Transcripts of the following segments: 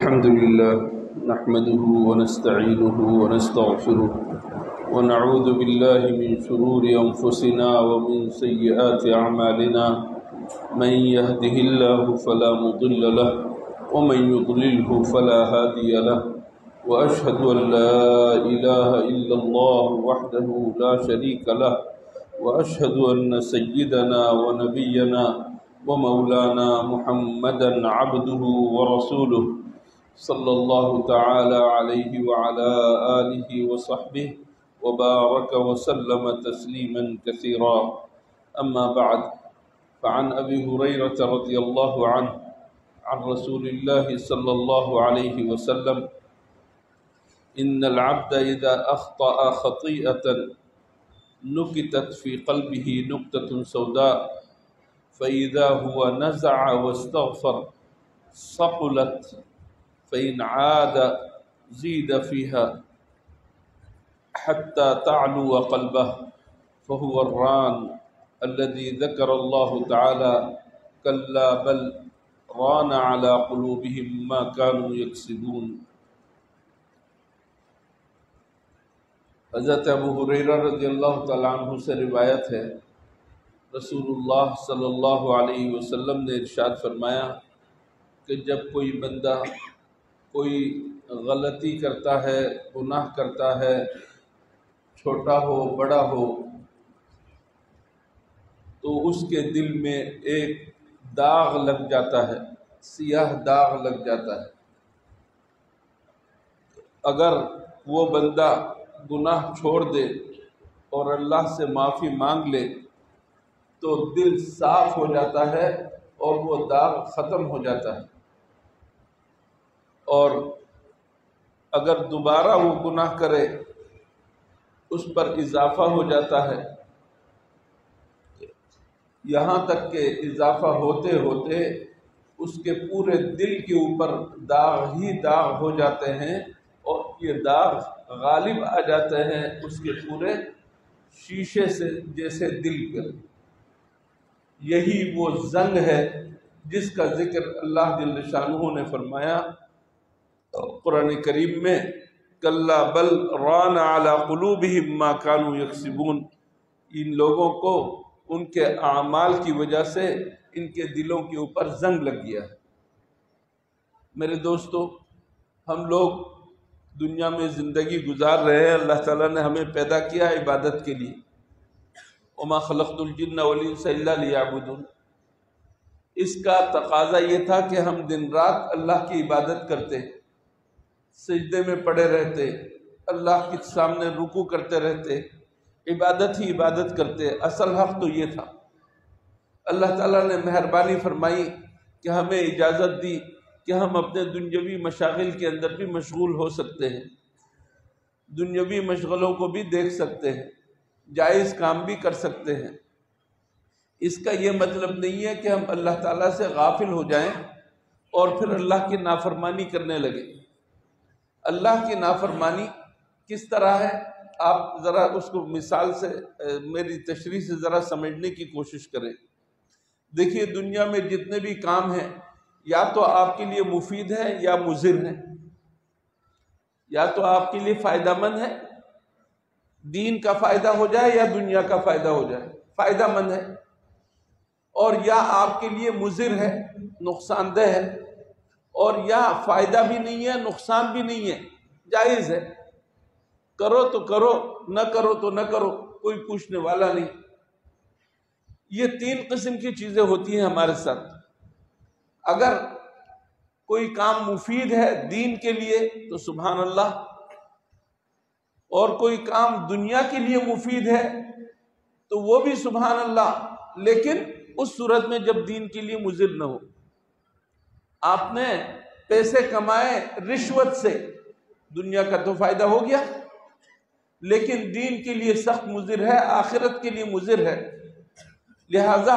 الحمد لله نحمده ونستعينه ونستغفره ونعوذ بالله من شرور أنفسنا ومن سيئات أعمالنا من يهده الله فلا مضل له ومن يضلله فلا هادي له وأشهد أن لا إله إلا الله وحده لا شريك له وأشهد أن سيدنا ونبينا ومولانا محمدا عبده ورسوله صلى الله تعالى عليه وعلى آله وصحبه وبارك وسلم تسليما كثيرا. أما بعد، فعن أبي هريرة رضي الله عنه عن رسول الله صلى الله عليه وسلم: إن العبد إذا أخطأ خطيئة نكتت في قلبه نكتة سوداء فإذا هو نزع واستغفر صقلت فإن عاد زيد فيها حتى تعلو قلبه فهو الران الذي ذكر الله تعالى: كلا بل ران على قلوبهم ما كانوا يكسبون. حضرت ابو ہریرہ رضی اللہ تعالیٰ عنہ سے روایت ہے، رسول اللہ صلی اللہ علیہ وسلم نے ارشاد فرمایا کہ جب کوئی بندہ کوئی غلطی کرتا ہے، گناہ کرتا ہے، چھوٹا ہو بڑا ہو، تو اس کے دل میں ایک داغ لگ جاتا ہے، سیاہ داغ لگ جاتا ہے. اگر وہ بندہ گناہ چھوڑ دے اور اللہ سے معافی مانگ لے تو دل صاف ہو جاتا ہے اور وہ داغ ختم ہو جاتا ہے. اور اگر دوبارہ وہ گناہ کرے اس پر اضافہ ہو جاتا ہے، یہاں تک کہ اضافہ ہوتے ہوتے اس کے پورے دل کے اوپر داغ ہی داغ ہو جاتے ہیں اور یہ داغ غالب آ جاتے ہیں اس کے پورے شیشے سے جیسے دل پر. یہی وہ زنگ ہے جس کا ذکر اللہ جل شانہ نے فرمایا قرآن کریم میں: کلا بل ران علی قلوبہم ما کانوا یکسبون. ان لوگوں کو ان کے اعمال کی وجہ سے ان کے دلوں کے اوپر زنگ لگ گیا ہے. میرے دوستو، ہم لوگ دنیا میں زندگی گزار رہے ہیں. اللہ تعالیٰ نے ہمیں پیدا کیا عبادت کے لیے. وما خلقت الجن والانس الا لیعبدون. اس کا تقاضا یہ تھا کہ ہم دن رات اللہ کی عبادت کرتے، سجدے میں پڑے رہتے، اللہ کے سامنے رکوع کرتے رہتے، عبادت ہی عبادت کرتے. اصل حق تو یہ تھا. اللہ تعالیٰ نے مہربانی فرمائی کہ ہمیں اجازت دی کہ ہم اپنے دنیاوی مشاغل کے اندر بھی مشغول ہو سکتے ہیں، دنیاوی مشغلوں کو بھی دیکھ سکتے ہیں، جائز کام بھی کر سکتے ہیں. اس کا یہ مطلب نہیں ہے کہ ہم اللہ تعالیٰ سے غافل ہو جائیں اور پھر اللہ کی نافرمانی کرنے لگیں. اللہ کی نافرمانی کس طرح ہے، آپ ذرا اس کو مثال سے میری تشریح سے ذرا سمجھنے کی کوشش کریں. دیکھیے، دنیا میں جتنے بھی کام ہیں یا تو آپ کے لیے مفید ہے یا مضر ہے، یا تو آپ کے لیے فائدہ مند ہے، دین کا فائدہ ہو جائے یا دنیا کا فائدہ ہو جائے، فائدہ مند ہے، اور یا آپ کے لیے مضر ہے، نقصان دہ ہے، اور یا فائدہ بھی نہیں ہے نقصان بھی نہیں ہے، جائز ہے. کرو تو کرو، نہ کرو تو نہ کرو، کوئی پوچھنے والا نہیں. یہ تین قسم کی چیزیں ہوتی ہیں ہمارے ساتھ. اگر کوئی کام مفید ہے دین کے لیے تو سبحان اللہ، اور کوئی کام دنیا کے لیے مفید ہے تو وہ بھی سبحان اللہ، لیکن اس صورت میں جب دین کے لیے مضر نہ ہو. آپ نے پیسے کمائے رشوت سے، دنیا کا تو فائدہ ہو گیا، لیکن دین کے لیے سخت مضر ہے، آخرت کے لیے مضر ہے. لہذا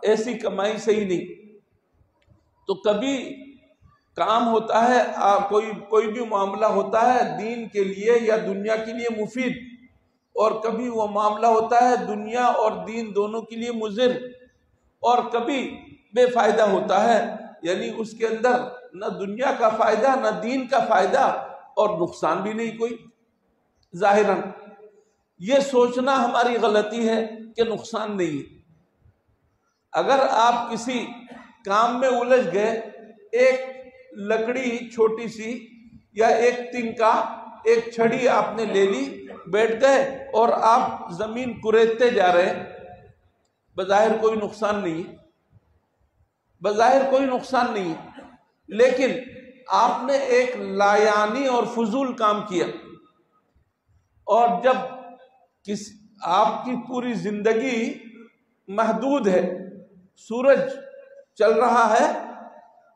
ایسی کمائی صحیح نہیں. تو کبھی کام ہوتا ہے، کوئی بھی معاملہ ہوتا ہے دین کے لیے یا دنیا کے لیے مفید، اور کبھی وہ معاملہ ہوتا ہے دنیا اور دین دونوں کے لیے مضر، اور کبھی بے فائدہ ہوتا ہے، یعنی اس کے اندر نہ دنیا کا فائدہ نہ دین کا فائدہ اور نقصان بھی نہیں کوئی ظاہراً۔ یہ سوچنا ہماری غلطی ہے کہ نقصان نہیں ہے۔ اگر آپ کسی کام میں الجھ گئے، ایک لکڑی چھوٹی سی یا ایک تنکا، ایک چھڑی آپ نے لے لی، بیٹھ گئے اور آپ زمین کریدتے جا رہے ہیں، بظاہر کوئی نقصان نہیں ہے، بظاہر کوئی نقصان نہیں ہے، لیکن آپ نے ایک لایعنی اور فضول کام کیا۔ اور جب آپ کی پوری زندگی محدود ہے، سورج چل رہا ہے،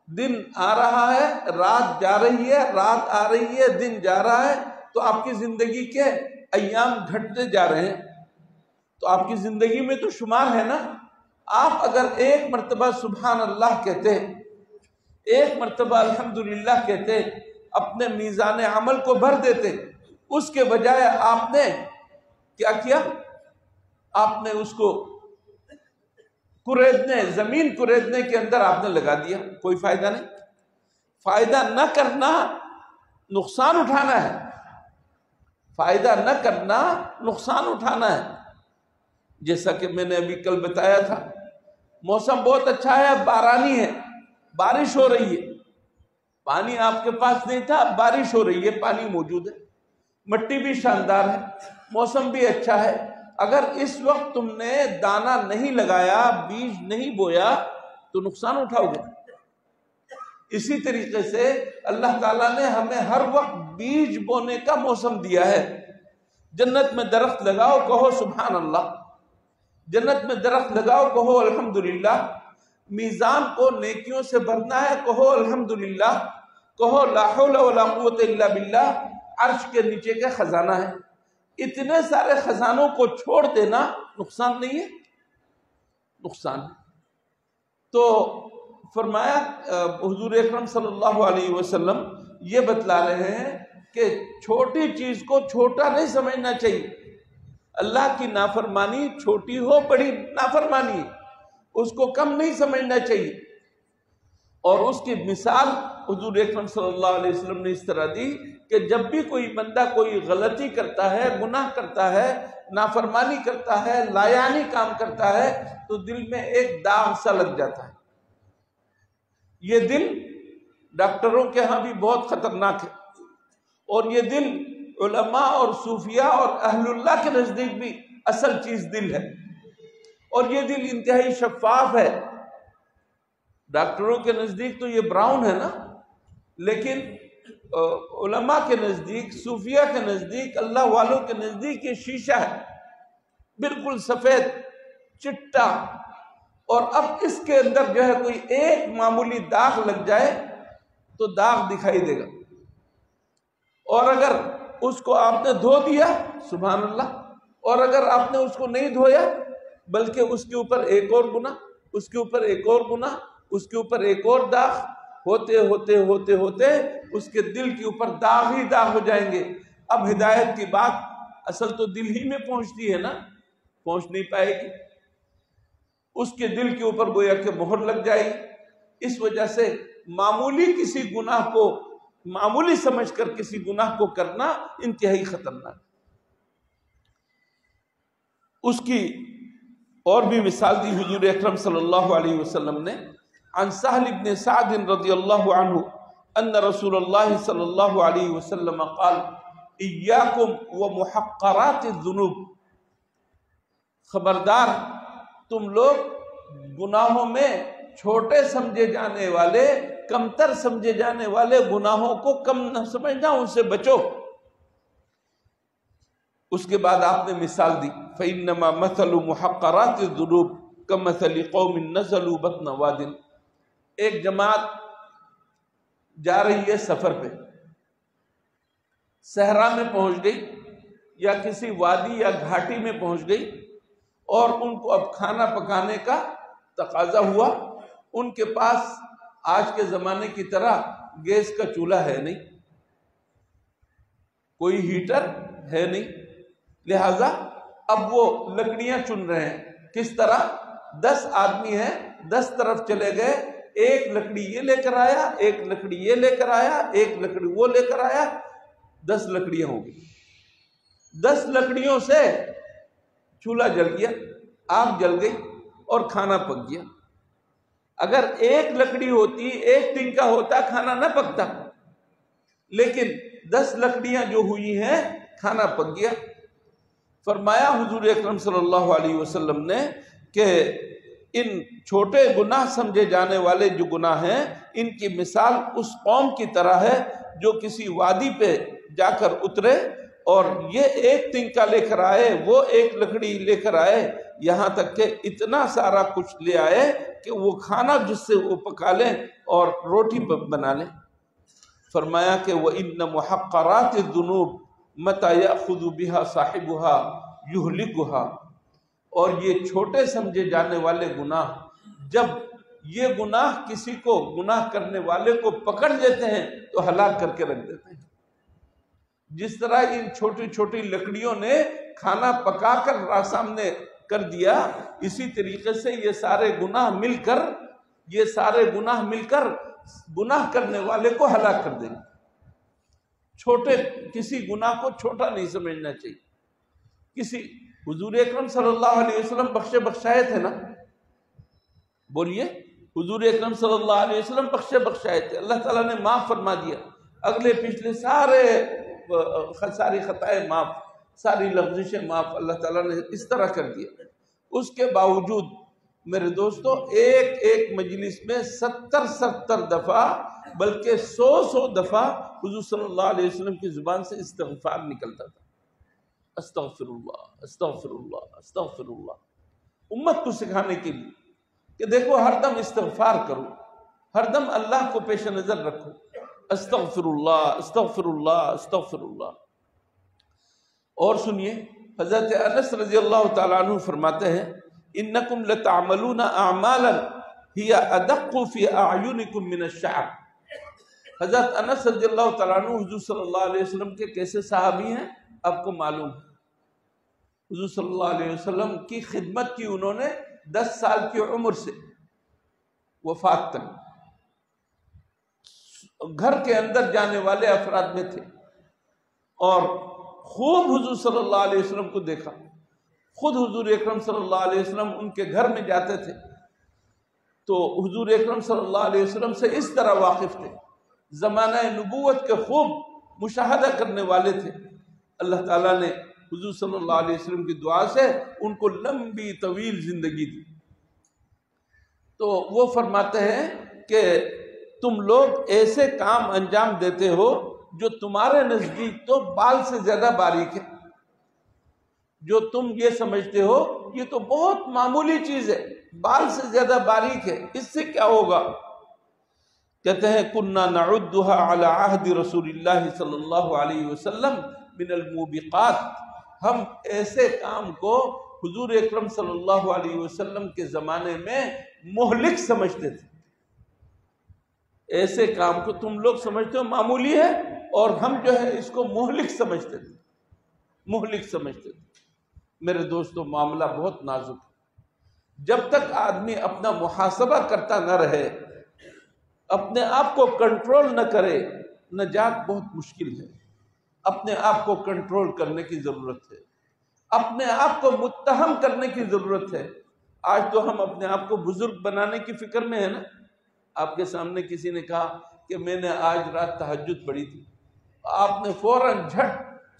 دن آ رہا ہے، رات جا رہی ہے، رات آ رہی ہے، دن جا رہا ہے، تو آپ کی زندگی کے ایام گھٹتے جا رہے ہیں، تو آپ کی زندگی میں تو شمار ہے نا۔ آپ اگر ایک مرتبہ سبحان اللہ کہتے، ایک مرتبہ الحمدللہ کہتے، اپنے میزان عمل کو بھر دیتے، اس کے بجائے آپ نے کیا کیا؟ آپ نے اس کو کریدنے، زمین کریدنے کے اندر آپ نے لگا دیا۔ کوئی فائدہ نہیں۔ فائدہ نہ کرنا نقصان اٹھانا ہے، فائدہ نہ کرنا نقصان اٹھانا ہے۔ جیسا کہ میں نے ابھی کل بتایا تھا، موسم بہت اچھا ہے، بارانی ہے، بارش ہو رہی ہے، پانی آپ کے پاس نہیں تھا، اب بارش ہو رہی ہے، پانی موجود ہے، مٹی بھی شاندار ہے، موسم بھی اچھا ہے۔ اگر اس وقت تم نے دانہ نہیں لگایا، بیج نہیں بویا، تو نقصان اٹھاؤ گے۔ اسی طریقے سے اللہ تعالیٰ نے ہمیں ہر وقت بیج بونے کا موسم دیا ہے۔ جنت میں درخت لگاؤ، کہو سبحان اللہ، جنت میں درخت لگاؤ، کہو الحمدللہ، میزان کو نیکیوں سے بھرنا ہے، کہو الحمدللہ، کہو لا حول ولا قوت الا باللہ، عرش کے نیچے کا خزانہ ہے۔ اتنے سارے خزانوں کو چھوڑ دینا نقصان نہیں ہے؟ نقصان ہے۔ تو فرمایا حضور اکرم صلی اللہ علیہ وسلم یہ بتلا رہے ہیں کہ چھوٹی چیز کو چھوٹا نہیں سمجھنا چاہیے۔ اللہ کی نافرمانی چھوٹی ہو بڑی نافرمانی ہے، اس کو کم نہیں سمجھنا چاہیے۔ اور اس کی مثال حضور اکرم صلی اللہ علیہ وسلم نے اس طرح دی کہ جب بھی کوئی بندہ کوئی غلطی کرتا ہے، گناہ کرتا ہے، نافرمانی کرتا ہے، لایعنی کام کرتا ہے، تو دل میں ایک داغ سا لگ جاتا ہے۔ یہ دل ڈاکٹروں کے ہاں بھی بہت خطرناک ہے، اور یہ دل علماء اور صوفیاء اور اہل اللہ کے نزدیک بھی اصل چیز دل ہے، اور یہ دل انتہائی شفاف ہے۔ ڈاکٹروں کے نزدیک تو یہ براؤن ہے نا، لیکن علماء کے نزدیک، صوفیاء کے نزدیک، اللہ والوں کے نزدیک یہ شیشہ ہے، بالکل سفید چٹا۔ اور اب اس کے اندر جو ہے کوئی ایک معمولی داغ لگ جائے تو داغ دکھائی دے گا، اور اگر اس کو آپ نے دھو دیا سبحان اللہ، اور اگر آپ نے اس کو نہیں دھویا بلکہ اس کے اوپر ایک اور گناہ، اس کے اوپر ایک اور گناہ، اس کے اوپر ایک اور داغ، ہوتے ہوتے ہوتے ہوتے اس کے دل کے اوپر داغ ہی داغ ہو جائیں گے۔ اب ہدایت کی بات اصل تو دل ہی میں پہنچتی ہے نا، پہنچ نہیں پائے گی، اس کے دل کے اوپر گویا کہ مہر لگ جائے گی۔ اس وجہ سے معمولی کسی گناہ کو معمولی سمجھ کر کسی گناہ کو کرنا انتہائی خطرناک۔ اس کی اور بھی مثال دی حضور اکرم صلی اللہ علیہ وسلم نے۔ عن سہل بن سعد رضی اللہ عنہ ان رسول اللہ صلی اللہ علیہ وسلم قال ایاکم ومحقرات الذنوب، خبردار تم لوگ گناہوں میں چھوٹے سمجھے جانے والے، کمتر سمجھے جانے والے گناہوں کو کم نہ سمجھنا، ان سے بچو۔ اس کے بعد آپ نے مثال دی فإنما مثل محقرات الذنوب كمثل قوم نزلوا بطن واد، ایک جماعت جا رہی ہے سفر پہ، صحرا میں پہنچ گئی یا کسی وادی یا گھاٹی میں پہنچ گئی، اور ان کو اب کھانا پکانے کا تقاضا ہوا۔ ان کے پاس آج کے زمانے کی طرح گیس کا چولہا ہے نہیں، کوئی ہیٹر ہے نہیں، لہذا اب وہ لکڑیاں چن رہے ہیں۔ کس طرح؟ 10 آدمی ہیں، 10 طرف چلے گئے، ایک لکڑی یہ لے کر آیا، ایک لکڑی یہ لے کر آیا، ایک لکڑی وہ لے کر آیا، 10 لکڑیاں ہو گئی۔ 10 لکڑیوں سے چولہا جل گیا، آگ جل گئی اور کھانا پک گیا۔ اگر ایک لکڑی ہوتی، ایک تنکا ہوتا، کھانا نہ پکتا، لیکن 10 لکڑیاں جو ہوئی ہیں کھانا پک گیا۔ فرمایا حضور اکرم صلی اللہ علیہ وسلم نے کہ ان چھوٹے گناہ سمجھے جانے والے جو گناہ ہیں، ان کی مثال اس قوم کی طرح ہے جو کسی وادی پہ جا کر اترے اور یہ ایک تنکا لے کر آئے، وہ ایک لکڑی لے کر آئے، یہاں تک کہ اتنا سارا کچھ لے آئے کہ وہ کھانا جس سے وہ پکا لیں اور روٹی بنا لیں۔ فرمایا کہ وَإِنَّ مُحَقَّرَاتِ الذُّنُوبِ مَتَى يَأْخُذُ بِهَا صَاحِبُهَا يُهْلِكُهَا، اور یہ چھوٹے سمجھے جانے والے گناہ جب یہ گناہ کسی کو، گناہ کرنے والے کو پکڑ لیتے ہیں تو ہلاک کر کے رکھ دیتے ہیں۔ جس طرح ان چھوٹی چھوٹی لکڑیوں نے کھانا پکا کر سامنے کر دیا، اسی طریقے سے یہ سارے گناہ مل کر گناہ کرنے والے کو ہلاک کر دیں گے۔ چھوٹے کسی گناہ کو چھوٹا نہیں سمجھنا چاہیے۔ حضور اکرم صلی اللہ علیہ وسلم بخشائے تھے نا، بولیے، حضور اکرم صلی اللہ علیہ وسلم بخشائے تھے، اللہ تعالیٰ نے معاف فرما دیا، اگلے پچھلے ساری خطائیں معاف، ساری لغزشیں معاف، اللہ تعالیٰ نے اس طرح کر دیا۔ اس کے باوجود میرے دوستو ایک مجلس میں 70 دفعہ بلکہ 100 دفعہ حضور صلی اللہ علیہ وسلم کی زبان سے استغفار نکلتا تھا، استغفر اللہ، استغفر اللہ، استغفر اللہ، امت کو سکھانے کے لیے کہ دیکھو ہر دم استغفار کرو، ہر دم اللہ کو پیش نظر رکھو، استغفر اللہ، استغفر اللہ، استغفر اللہ۔ اور سنیے، حضرت انس رضی اللہ تعالیٰ عنہ فرماتے ہیں انکم لتعملون اعمالا ہی ادق فی اعینکم من الشعر۔ حضرت انس رضی اللہ تعالیٰ عنہ حضور صلی اللہ علیہ وسلم کے کیسے صحابی ہیں آپ کو معلوم ہے۔ حضور صلی اللہ علیہ وسلم کی خدمت کی انہوں نے 10 سال کی عمر سے وفات تک، گھر کے اندر جانے والے افراد میں تھے اور خوب حضور صلی اللہ علیہ وسلم کو دیکھا۔ خود حضور اکرم صلی اللہ علیہ وسلم ان کے گھر میں جاتے تھے تو حضور اکرم صلی اللہ علیہ وسلم سے اس طرح واقف تھے، زمانہ نبوت کے خوب مشاہدہ کرنے والے تھے۔ اللہ تعالیٰ نے حضور صلی اللہ علیہ وسلم کی دعا سے ان کو لمبی طویل زندگی دی۔ تو وہ فرماتے ہیں کہ تم لوگ ایسے کام انجام دیتے ہو جو تمہارے نزدیک تو بال سے زیادہ باریک ہے، جو تم یہ سمجھتے ہو یہ تو بہت معمولی چیز ہے، بال سے زیادہ باریک ہے، اس سے کیا ہوگا؟ کہتے ہیں کننا نعدها علی عہد رسول اللہ صلی اللہ علیہ وسلم من الموبقات، ہم ایسے کام کو حضور اکرم صلی اللہ علیہ وسلم کے زمانے میں مہلک سمجھتے تھے۔ ایسے کام کو تم لوگ سمجھتے ہو معمولی ہے اور ہم جو ہے اس کو مہلک سمجھتے تھے، مہلک سمجھتے تھے۔ میرے دوستو معاملہ بہت نازک ہے، جب تک آدمی اپنا محاسبہ کرتا نہ رہے، اپنے آپ کو کنٹرول نہ کرے، نجات بہت مشکل ہے۔ اپنے آپ کو کنٹرول کرنے کی ضرورت ہے، اپنے آپ کو متہم کرنے کی ضرورت ہے۔ آج تو ہم اپنے آپ کو بزرگ بنانے کی فکر میں ہے نا۔ آپ کے سامنے کسی نے کہا کہ میں نے آج رات تہجد پڑھی تھی، آپ نے فوراً جھٹ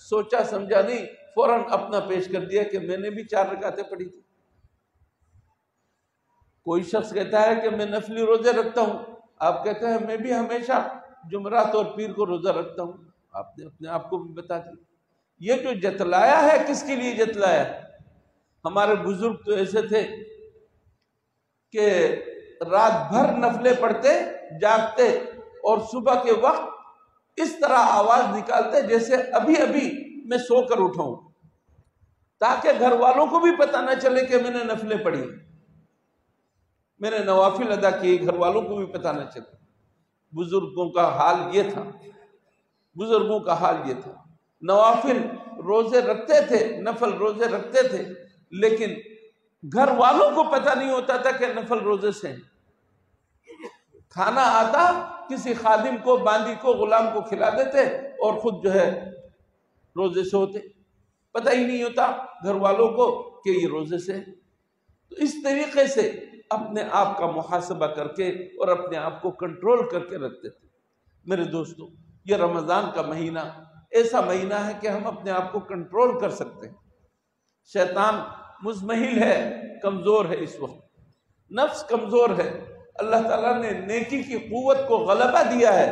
سوچا سمجھا نہیں، فوراً اپنا پیش کر دیا کہ میں نے بھی 4 رکعتیں پڑھی تھی۔ کوئی شخص کہتا ہے کہ میں نفلی روزے رکھتا ہوں، آپ کہتے ہیں میں بھی ہمیشہ جمعرات اور پیر کو روزہ رکھتا ہوں، آپ نے اپنے آپ کو بھی بتا دیا۔ یہ جو جتلایا ہے کس کے لیے جتلایا ہے؟ ہمارے بزرگ تو ایسے تھے کہ رات بھر نفلیں پڑھتے، جاگتے اور صبح کے وقت اس طرح آواز نکالتے جیسے ابھی ابھی میں سو کر اٹھا ہوں، تاکہ گھر والوں کو بھی پتہ نہ چلے کہ میں نے نفلیں پڑھی، میں نے نوافل ادا کیے، گھر والوں کو بھی پتہ نہ چلے۔ بزرگوں کا حال یہ تھا، بزرگوں کا حال یہ تھا۔ نوافل روزے رکھتے تھے، نفل روزے رکھتے تھے، لیکن گھر والوں کو پتہ نہیں ہوتا تھا کہ نفل روزے سے ہیں۔ کھانا آتا کسی خادم کو، باندی کو، غلام کو کھلا دیتے اور خود جو ہے روزے سے ہوتے، پتہ ہی نہیں ہوتا گھر والوں کو کہ یہ روزے سے۔ تو اس طریقے سے اپنے آپ کا محاسبہ کر کے اور اپنے آپ کو کنٹرول کر کے رکھتے تھے۔ میرے دوستو، یہ رمضان کا مہینہ ایسا مہینہ ہے کہ ہم اپنے آپ کو کنٹرول کر سکتے ہیں۔ شیطان مزمحل ہے، کمزور ہے، اس وقت نفس کمزور ہے، اللہ تعالیٰ نے نیکی کی قوت کو غلبہ دیا ہے،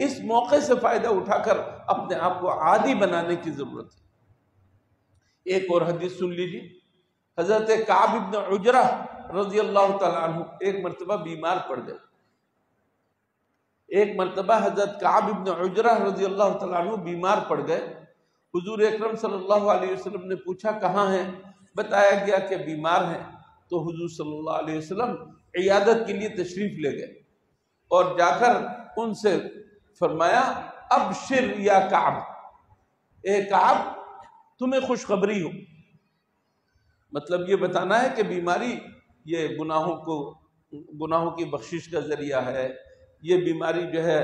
اس موقع سے فائدہ اٹھا کر اپنے آپ کو عادی بنانے کی ضرورت ہے۔ ایک اور حدیث سن لیجیے، حضرت کعب بن عجرہ رضی اللہ تعالیٰ عنہ ایک مرتبہ بیمار پڑ گئے۔ ایک مرتبہ حضرت کعب بن عجرہ رضی اللہ تعالیٰ عنہ بیمار پڑ گئے۔ حضور اکرم صلی اللہ علیہ وسلم نے پوچھا کہاں ہیں؟ بتایا گیا کہ بیمار ہیں۔ تو حضور صلی اللہ علیہ وسلم عیادت کے لیے تشریف لے گئے اور جا کر ان سے فرمایا ابشر یا کعب، اے کعب تمہیں خوشخبری ہو۔ مطلب یہ بتانا ہے کہ بیماری یہ گناہوں کی بخشش کا ذریعہ ہے، یہ بیماری جو ہے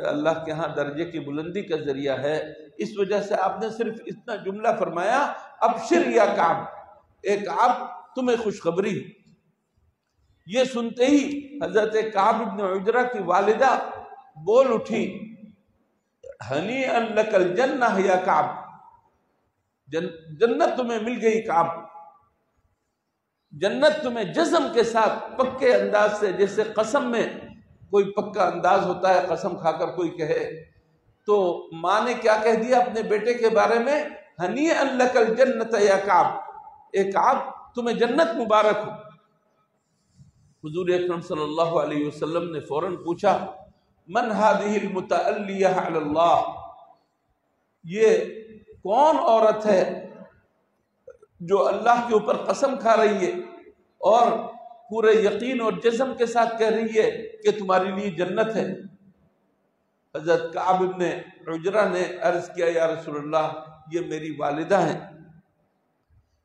اللہ کے ہاں درجے کی بلندی کا ذریعہ ہے۔ اس وجہ سے آپ نے صرف اتنا جملہ فرمایا ابشر یا کعب، اے کعب تمہیں خوشخبری۔ یہ سنتے ہی حضرت کعب بن عجرہ کی والدہ بول اٹھی ہنیئا لک الجنہ یا کعب، جنت تمہیں مل گئی کعب، جنت تمہیں جزم کے ساتھ پکے انداز سے، جیسے قسم میں کوئی پکا انداز ہوتا ہے، قسم کھا کر کوئی کہے، تو ماں نے کیا کہہ دیا اپنے بیٹے کے بارے میں؟ ہنیئا لک الجنۃ یا کعب، اے کعب تمہیں جنت مبارک ہو۔ حضور اکرم صلی اللہ علیہ وسلم نے فوراً پوچھا من هذه المتعلیہ علی اللہ، یہ کون عورت ہے جو اللہ کے اوپر قسم کھا رہی ہے اور پورے یقین اور جزم کے ساتھ کہہ رہی ہے کہ تمہارے لیے جنت ہے؟ حضرت کعب بن عجرہ نے عرض کیا یا رسول اللہ یہ میری والدہ ہیں۔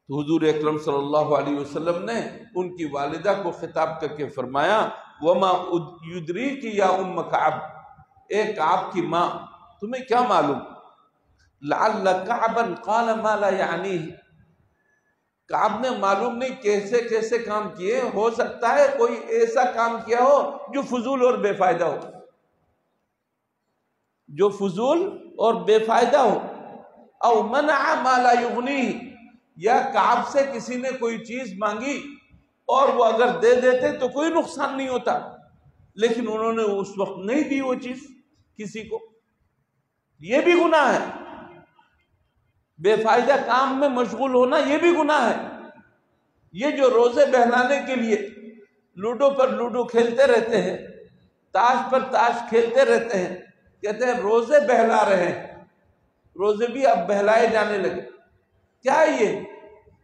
تو حضور اکرم صلی اللہ علیہ وسلم نے ان کی والدہ کو خطاب کر کے فرمایا وما یدریکی یا ام کعب، اے کعب کی ماں تمہیں کیا معلوم، لعل کعبا قال ما لا یعنیہ، کعب نے معلوم نہیں کیسے کیسے کام کیے، ہو سکتا ہے کوئی ایسا کام کیا ہو جو فضول اور بے فائدہ ہو، جو فضول اور بے فائدہ ہو، او منع ما لا یغنیہ، یا کعب سے کسی نے کوئی چیز مانگی اور وہ اگر دے دیتے تو کوئی نقصان نہیں ہوتا، لیکن انہوں نے اس وقت نہیں دی وہ چیز کسی کو، یہ بھی گناہ ہے۔ بے فائدہ کام میں مشغول ہونا یہ بھی گناہ ہے۔ یہ جو روزے بہلانے کے لیے لوڈو پر لوڈو کھیلتے رہتے ہیں، تاش پر تاش کھیلتے رہتے ہیں، کہتے ہیں روزے بہلا رہے ہیں، روزے بھی اب بہلائے جانے لگے۔ کیا یہ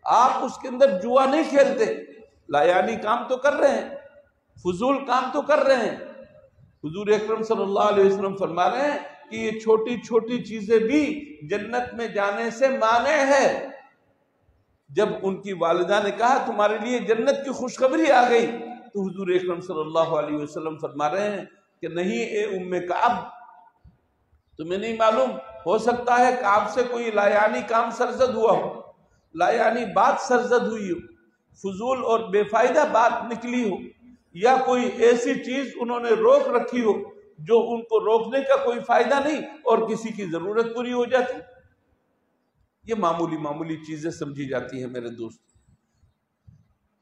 آپ اس کے اندر جوا نہیں کھیلتے، لایانی کام تو کر رہے ہیں، فضول کام تو کر رہے ہیں۔ حضور اکرم صلی اللہ علیہ وسلم فرما رہے ہیں کہ یہ چھوٹی چھوٹی چیزیں بھی جنت میں جانے سے مانع ہے۔ جب ان کی والدہ نے کہا تمہارے لیے جنت کی خوشخبری آ گئی، تو حضور اکرم صلی اللہ علیہ وسلم فرما رہے ہیں کہ نہیں اے ام کعب، تمہیں نہیں معلوم، ہو سکتا ہے کعب سے کوئی لایانی کام سرزد ہوا ہو، لایانی بات سرزد ہوئی ہو، فضول اور بے فائدہ بات نکلی ہو، یا کوئی ایسی چیز انہوں نے روک رکھی ہو جو ان کو روکنے کا کوئی فائدہ نہیں اور کسی کی ضرورت پوری ہو جاتی۔ یہ معمولی معمولی چیزیں سمجھی جاتی ہیں میرے دوست۔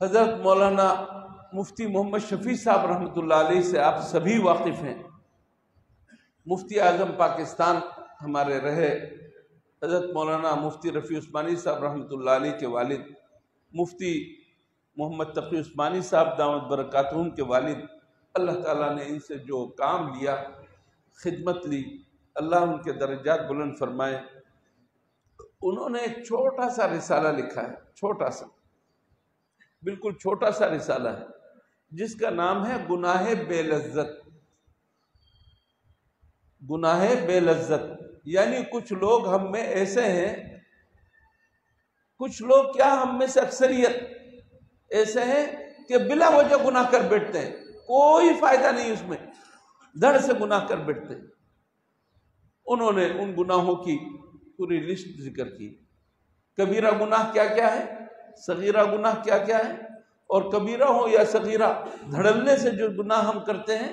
حضرت مولانا مفتی محمد شفیع صاحب رحمۃ اللہ علیہ سے آپ سبھی واقف ہیں، مفتی اعظم پاکستان ہمارے رہے، حضرت مولانا مفتی رفیع عثمانی صاحب رحمۃ اللہ علیہ کے والد، مفتی محمد تقی عثمانی صاحب دامت برکاتہم کے والد، اللہ تعالیٰ نے ان سے جو کام لیا، خدمت لی، اللہ ان کے درجات بلند فرمائے۔ انہوں نے ایک چھوٹا سا رسالہ لکھا ہے، چھوٹا سا، بالکل چھوٹا سا رسالہ ہے، جس کا نام ہے گناہ بے لذت۔ گناہ بے لذت یعنی کچھ لوگ ہم میں ایسے ہیں، کچھ لوگ کیا ہم میں سے اکثریت ایسے ہیں کہ بلا وجہ گناہ کر بیٹھتے ہیں، کوئی فائدہ نہیں اس میں، دھڑ سے گناہ کر بیٹھتے ہیں۔ انہوں نے ان گناہوں کی پوری لسٹ ذکر کی، کبیرہ گناہ کیا کیا ہے، صغیرہ گناہ کیا کیا ہے، اور کبیرہ ہو یا صغیرہ دھڑلنے سے جو گناہ ہم کرتے ہیں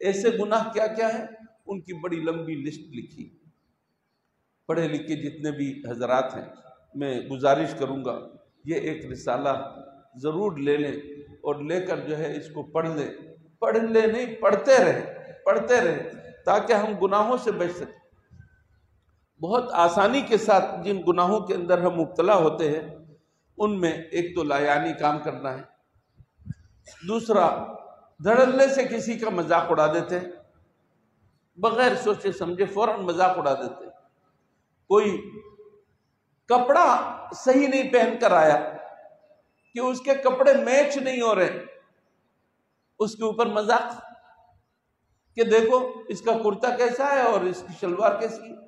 ایسے گناہ کیا کیا ہے، ان کی بڑی لمبی لسٹ لکھی۔ پڑھے لکھے جتنے بھی حضرات ہیں میں گزارش کروں گا یہ ایک رسالہ ضرور لے لیں اور لے کر جو ہے اس کو پڑھ لیں نہیں پڑھتے رہیں تاکہ ہم گناہوں سے بچ سکیں۔ بہت آسانی کے ساتھ جن گناہوں کے اندر ہم مبتلا ہوتے ہیں ان میں ایک تو لایانی کام کرنا ہے، دوسرا دھڑلے سے کسی کا مذاق اڑا دیتے ہیں، بغیر سوچے سمجھے فوراً مذاق اڑا دیتے ہیں۔ کوئی کپڑا صحیح نہیں پہن کر آیا کہ اس کے کپڑے میچ نہیں ہو رہے، اس کے اوپر مذاق کہ دیکھو اس کا کرتا کیسا ہے اور اس کی شلوار کیسی ہے۔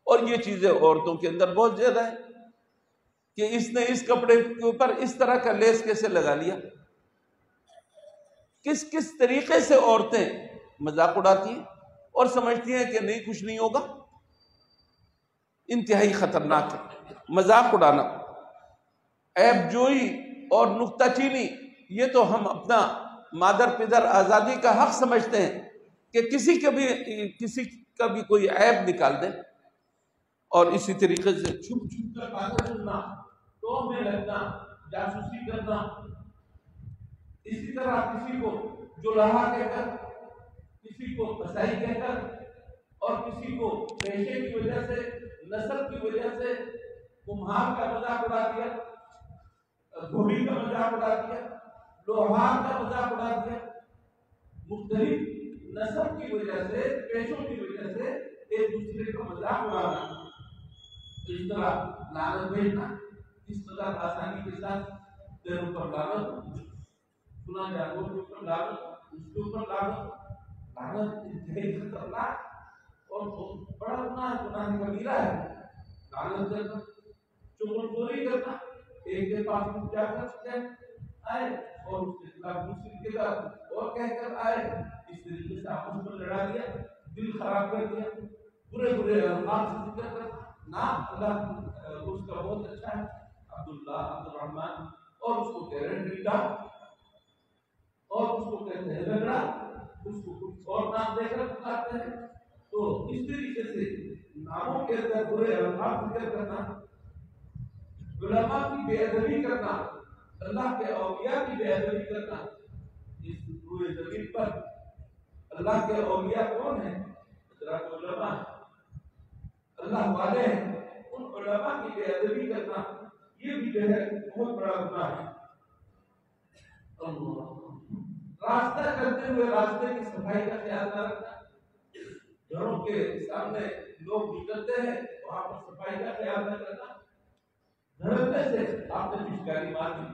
اور یہ چیزیں عورتوں کے اندر بہت زیادہ ہے کہ اس نے اس کپڑے کے اوپر اس طرح کا لیس کیسے لگا لیا۔ کس طریقے سے عورتیں مذاق اڑاتی ہیں اور سمجھتی ہیں کہ نہیں کچھ نہیں ہوگا۔ انتہائی خطرناک ہے مذاق اڑانا، عیب جوئی اور نکتہ چینی۔ یہ تو ہم اپنا مادر پدر آزادی کا حق سمجھتے ہیں کہ کسی کا بھی کوئی عیب نکال دیں، اور اسی طریقے سے چھپ کر باتیں سننا، ٹوہ میں لگنا، جاسوسی کرنا، اسی طرح کسی کو جلہا کہہ کر، کسی کو قصائی کہہ کر، اور کسی کو پیشے کی وجہ سے، نسل کی وجہ سے کمہار کا مذاق اڑا دیا، دھوبی کا مذاق اڑا دیا، لوہار کا مذاق اڑا دیا۔ مختلف نسل کی وجہ سے، پیشوں کی وجہ سے ایک دوسرے کا مذاق اڑانا، اس طرح لعنت بھیجنا، اس قدر آسانی کے ساتھ تیروں پر لعنت، سنا جانور کے اوپر لعنت، اس کے اوپر لعنت انتہائی خطرناک اور بڑا گناہ کبیرہ ہے۔ لعنت کرنا، چغلخوری کرنا، ایک کے پاس جا کر آئے اور اس کے خلاف دوسری کے ساتھ اور کہہ کر آئے، اس طریقے سے آپس میں لڑا دیا، دل خراب کر دیا، برے الفاظ سے ذکر کرنا۔ نام اللہ اس کا بہت اچھا ہے، عبداللہ، عبدالرحمن، اور اس کو کہہ رہے ہیں ڈنڈا، اور اس کو کہتے ہیں لگڑا، اس کو کچھ اور نام دے کر پکارتے ہیں۔ تو اس طریقے سے ناموں کے اندر برے الفاظ ذکر کرنا، علماء کی بے ادبی کرنا، اللہ کے اولیاء کی بے ادبی کرنا۔ اس پورے زمین پر اللہ کے اولیاء کون ہیں؟ حضرات علماء ہیں، اللہ والے ہیں، ان علماء کی بے ادبی کرنا یہ بھی جو ہے بہت بڑا گناہ ہے۔ راستہ کرتے ہوئے راستے کی صفائی کا خیال نہ رکھنا، گھروں کے سامنے لوگ نکلتے ہیں وہاں پر صفائی کا خیال نہ کرنا، دھڑلنے سے آپ نے پچکاری مار دی۔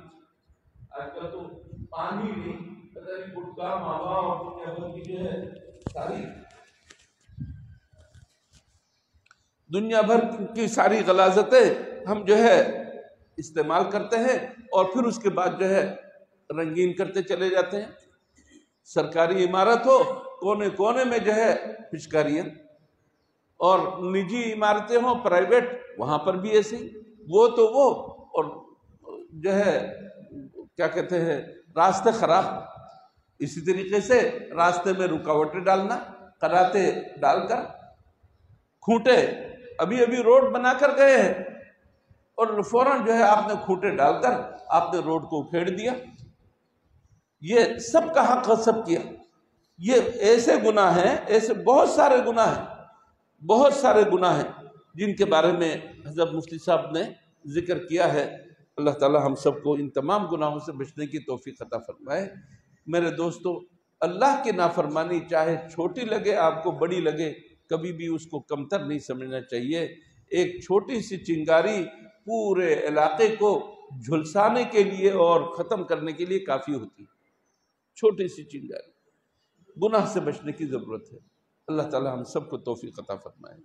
آج کل تو پانی نہیں، پتہ نہیں گٹکا، ماوا اور دنیا بھر کی جو ہے دنیا بھر کی ساری غلاظتیں ہم جو ہے استعمال کرتے ہیں اور پھر اس کے بعد جو ہے رنگین کرتے چلے جاتے ہیں۔ سرکاری عمارت ہو، کونے کونے میں جو ہے پچکاریاں، اور نجی عمارتیں ہوں پرائیویٹ، وہاں پر بھی ایسے ہی، وہ تو وہ، اور جو ہے کیا کہتے ہیں راستے خراب۔ اسی طریقے سے راستے میں رکاوٹیں ڈالنا، قراتے ڈال کر، کھوٹے، ابھی روڈ بنا کر گئے ہیں اور فوراً جو ہے آپ نے کھوٹے ڈال کر آپ نے روڈ کو اکھیڑ دیا۔ یہ سب کا حق غصب کیا۔ یہ ایسے گناہ ہیں، ایسے بہت سارے گناہ ہیں جن کے بارے میں حضرت مفتی صاحب نے ذکر کیا ہے۔ اللہ تعالی ہم سب کو ان تمام گناہوں سے بچنے کی توفیق عطا فرمائے۔ میرے دوستو، اللہ کی نافرمانی چاہے چھوٹی لگے آپ کو، بڑی لگے، کبھی بھی اس کو کمتر نہیں سمجھنا چاہیے۔ ایک چھوٹی سی چنگاری پورے علاقے کو جھلسانے کے لیے اور ختم کرنے کے لیے کافی ہوتی ہے۔ چھوٹی سی چنگاری، گناہ سے بچنے کی ضرورت ہے۔ اللہ تعالی ہم سب کو توفیق عطا فرمائے۔